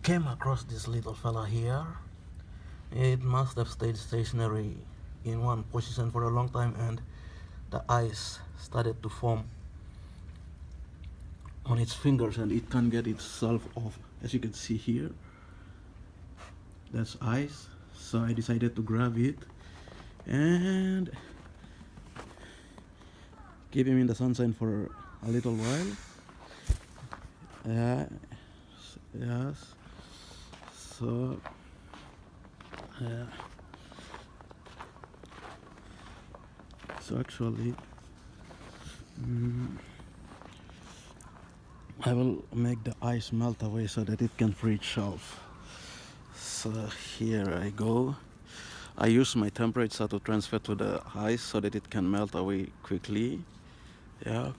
came across this little fella here. It must have stayed stationary in one position for a long time, and the ice started to form on its fingers and it can't get itself off. As you can see here, that's ice. So I decided to grab it and keep him in the sunshine for a little while. Yes. So so actually I will make the ice melt away so that it can free itself. So here I go. I use my temperature to transfer to the ice so that it can melt away quickly. Yeah.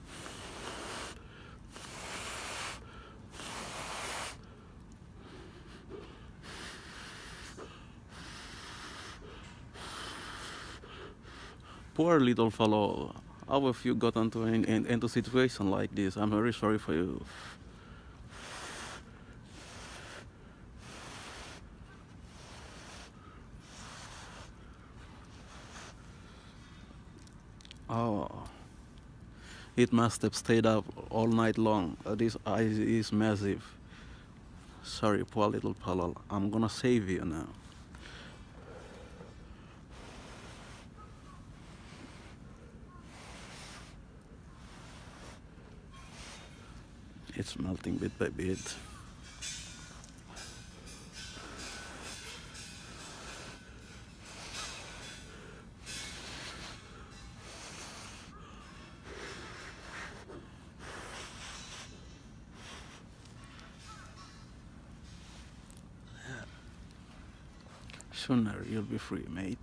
Poor little fellow. How have you gotten into a situation like this? I'm very sorry for you. Oh, it must have stayed up all night long. This ice is massive. Sorry, poor little fellow. I'm gonna save you now. It's melting bit by bit. Sooner you'll be free, mate.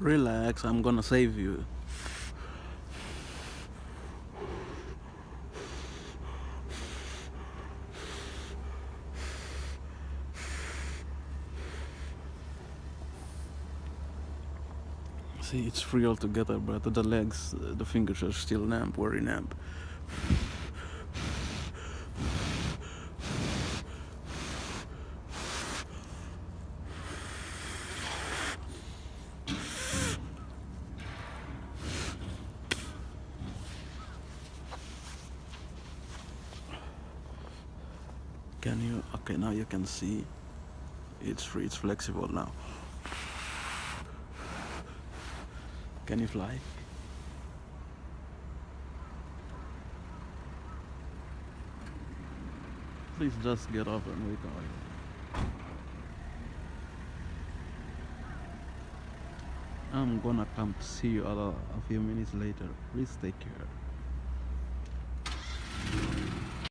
Relax, I'm gonna save you. See, it's free altogether, but the legs, the fingers are still numb, very numb. Can you? Okay, now you can see it's free, it's flexible now. Can you fly? Please just get up and wait on. I'm gonna come to see you a few minutes later. Please take care.